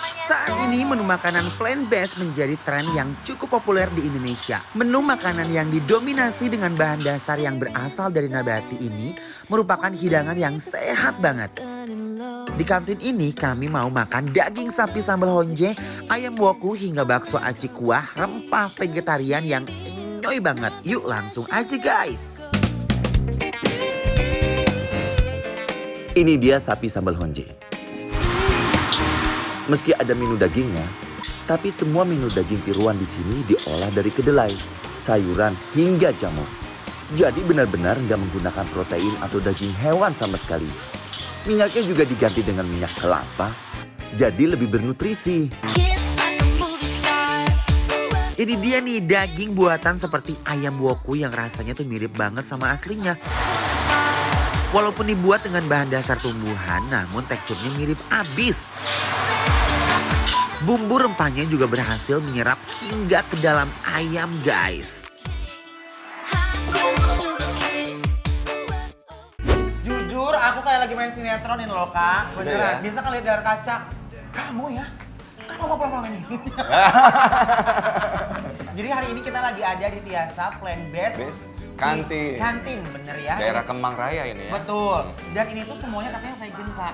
Saat ini menu makanan plant-based menjadi tren yang cukup populer di Indonesia. Menu makanan yang didominasi dengan bahan dasar yang berasal dari nabati ini merupakan hidangan yang sehat banget. Di kantin ini kami mau makan daging sapi sambal honje, ayam woku hingga bakso aci kuah rempah vegetarian yang enjoy banget. Yuk langsung aja guys. Ini dia sapi sambal honje. Meski ada menu dagingnya, tapi semua menu daging tiruan di sini diolah dari kedelai, sayuran, hingga jamur. Jadi benar-benar nggak menggunakan protein atau daging hewan sama sekali. Minyaknya juga diganti dengan minyak kelapa, jadi lebih bernutrisi. Ini dia nih daging buatan seperti ayam woku yang rasanya tuh mirip banget sama aslinya. Walaupun dibuat dengan bahan dasar tumbuhan, namun teksturnya mirip abis. Bumbu rempahnya juga berhasil menyerap hingga ke dalam ayam guys. Jujur aku kayak lagi main sinetron ini loh Kak. Beneran, Ya? bisa kan lihat dari kaca. Kamu ya, kan kamu pulang-pulang ini. Jadi hari ini kita lagi ada di Tiasa Plant-Based Kantin. Kantin, bener ya. Daerah Kemang Raya ini ya. Betul. Dan ini tuh semuanya katanya vegan Kak.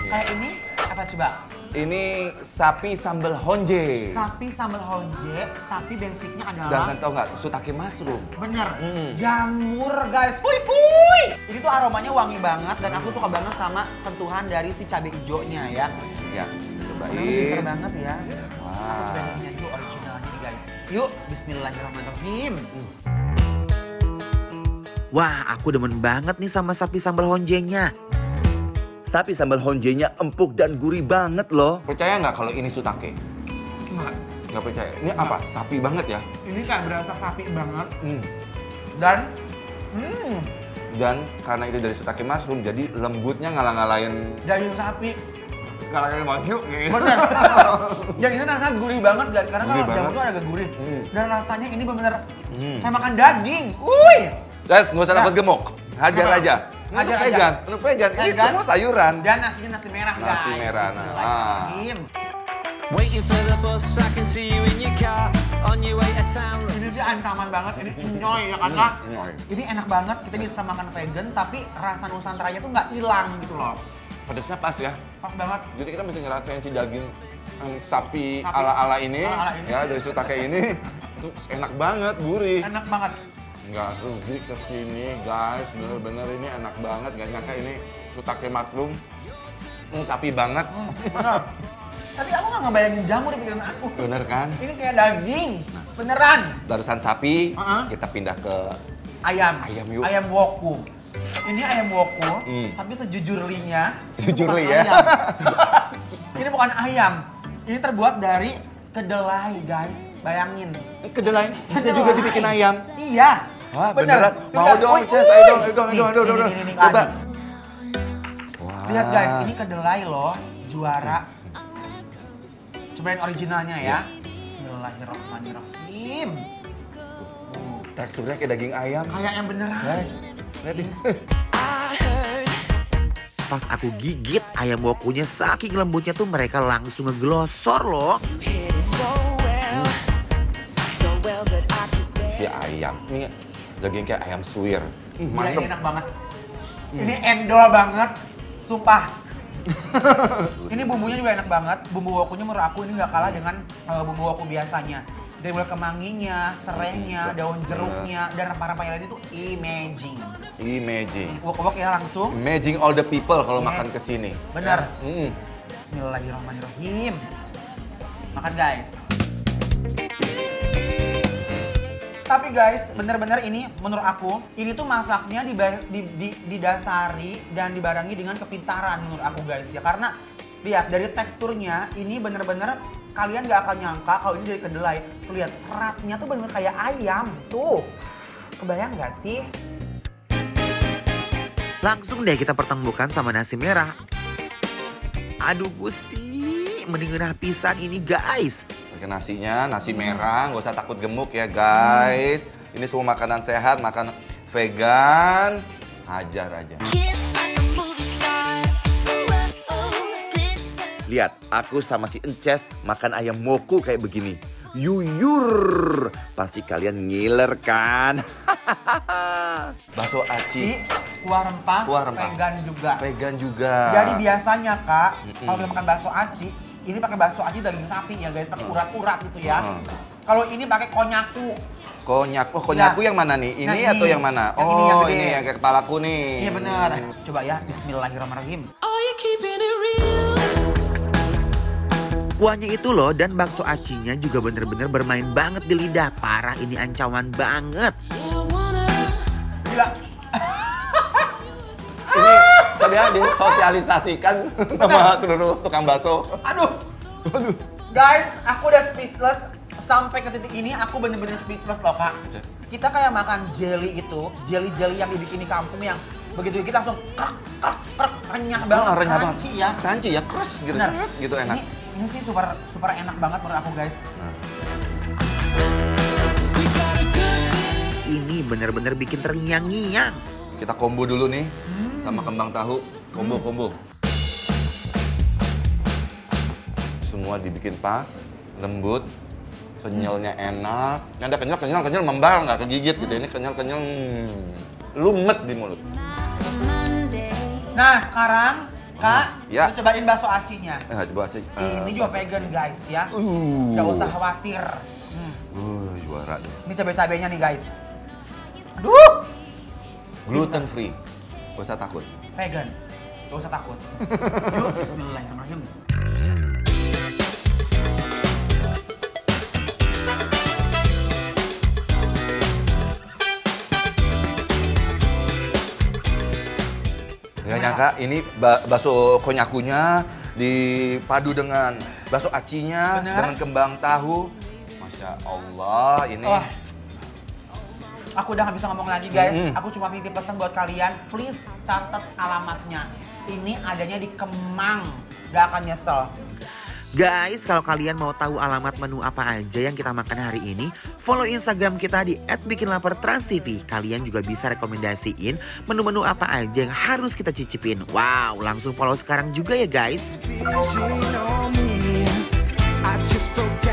Kayak ini apa coba? Ini sapi sambal honje. Sapi sambal honje, tapi basicnya Dan adalah tau nggak, shiitake mushroom. bener, Hmm. jamur guys. Puy puy. Ini tuh aromanya wangi banget dan aku suka banget sama sentuhan dari si cabai hijaunya ya. Ya, Ini pinter cobain. banget ya. Aku Wah. cobainnya dulu originalnya nih guys. Yuk, bismillahirrahmanirrahim. Wah, aku demen banget nih sama sapi sambal honjenya. Sapi sambal honjenya empuk dan gurih banget loh. Percaya nggak kalau ini shiitake? Enggak, Nggak percaya. Ini apa? Sapi banget ya. ini kayak berasa sapi banget Hmm. dan Dan karena itu dari shiitake mushroom, jadi lembutnya ngalah-ngalahin daging sapi. wagyu gitu. Bener. Dan ini rasanya gurih banget guys, karena Gurih kalau jamur banget. tuh agak gurih. Hmm. Dan rasanya ini bener-bener Hmm. kayak makan daging. Wuih. Guys, nggak usah takut gemuk. Hajar Kenapa? aja. Hajar Ini aja. vegan. Ini vegan. Ini Vegan. semua sayuran. Dan nasinya nasi merah guys. Nasi merah, nah. Bismillahirrahmanirrahim. Waiting for the bus, I can see you in your car on your way to town. Ini sih ancaman banget, ini enjoy ya kan Kak? Enjoy. Ini enak banget, kita bisa makan vegan tapi rasa nusantaranya tuh nggak hilang gitu loh. Pedasnya pas ya. Pas banget. Jadi kita bisa ngerasain si daging sapi Sapi. ala-ala ini, Ala-ala ini. ya dari shiitake ini, itu enak banget, gurih. Enak banget. Nggak rugi kesini guys, bener-bener ini enak banget. Nggak nyangka ini shiitake mushroom, sapi banget. Bener. Tapi aku nggak ngebayangin jamur di pikiran aku. Bener kan? Ini kayak daging, beneran. Barusan sapi, Uh-uh. kita pindah ke Ayam. Ayam yuk. Ayam woku. Ini ayam woku, Hmm. tapi sejujurlinya Jujurli ini bukan ya. ayam. Ini bukan ayam. Ini terbuat dari kedelai guys. Bayangin. Kedelai bisa Kedelai. juga dibikin ayam. Iya. Wah Bener. beneran? Mau Lihat. dong, Woi, Ces, woi. ayo dong, ayo dong, Nih, ayo dong, nih, coba. Adi. Lihat guys, ini kedelai loh, juara. Cobain originalnya ya. Bismillahirrahmanirrahim. Teksturnya kayak daging ayam. Kayak yang beneran. Guys, lihat ini. Pas aku gigit ayam wokunya saking lembutnya tuh mereka langsung ngeglosor loh. Si ayam, ini daging kayak ayam suwir. Gila, ini enak banget. Ini endol banget, sumpah. Ini bumbunya juga enak banget. Bumbu wokunya menurut aku ini nggak kalah dengan bumbu woku biasanya. Dari mulai kemanginya, serehnya, daun jeruknya, dan rempah-rempah yang lain itu amazing. Imaging. Wok-wok ya langsung. Imaging all the people kalau Yes. makan kesini. Bener. Mm. Bismillahirrahmanirrahim. Makan guys. Tapi guys, bener-bener ini menurut aku, ini tuh masaknya didasari dan dibarengi dengan kepintaran menurut aku guys ya. Karena lihat dari teksturnya, ini bener-bener kalian gak akan nyangka kalau ini dari kedelai. Tuh lihat, seratnya tuh bener-bener kayak ayam. Tuh, kebayang gak sih? Langsung deh kita pertemukan sama nasi merah. Aduh Gusti, mending pisan ini guys. Pakai nasinya, nasi merah, nggak usah takut gemuk ya guys. Ini semua makanan sehat, makanan vegan. Hajar aja. Lihat, aku sama si Ences makan ayam moku kayak begini. Yuyur. Pasti kalian ngiler kan? Bakso aci. Kuah rempah, Kuah rempah. vegan juga. Vegan juga. Jadi biasanya Kak, kalau kita makan bakso aci, ini pakai bakso aci daging sapi ya guys, pakai urat-urat gitu ya. Kalau ini pakai konyaku. Konyak. Oh, konyaku yang mana nih? Ini Nah, atau yang mana? Yang ini yang gede. Ini yang kayak kepalaku nih. Iya benar. Coba ya, Bismillahirrahmanirrahim. Kuahnya itu loh dan bakso acinya juga bener-bener bermain banget di lidah. Parah, ini ancaman banget. Gila. Ini kalian disosialisasikan sama seluruh tukang bakso. Aduh. Guys, aku udah speechless. Sampai ke titik ini aku bener-bener speechless loh Kak. Kita kayak makan jelly gitu, jelly-jelly yang dibikin di kampung yang begitu kita langsung krek, renyah banget, renyah crunchy ya. Crunchy ya, keras gitu. Bener. Gitu enak. Ini sih super enak banget menurut aku guys. Ini bener-bener bikin terngiang-ngiang. Kita combo dulu nih sama kembang tahu, combo. Semua dibikin pas, lembut, kenyalnya enak. Ada kenyal membal nggak kegigit gitu. Ini kenyal lumet di mulut. Nah sekarang Kak, Ya. kita cobain bakso acinya. Coba sih. Ini juga vegan guys ya. Gak usah khawatir. Juara deh. Ini cabai-cabainya nih guys. Aduh, Gluten free. Gak usah takut. vegan. Gak usah takut. Yuk, bismillahirrahmanirrahim. Gak nyangka ini bakso konyakunya dipadu dengan bakso acinya, Bener. dengan kembang tahu. Masya Allah, ini Wah. Aku udah gak bisa ngomong lagi guys. Aku cuma titip pesan buat kalian, please catat alamatnya. Ini adanya di Kemang, gak akan nyesel. Guys, kalau kalian mau tahu alamat menu apa aja yang kita makan hari ini, follow Instagram kita di @bikinlapertransTV. Kalian juga bisa rekomendasiin menu-menu apa aja yang harus kita cicipin. Wow, langsung follow sekarang juga ya guys. I just broke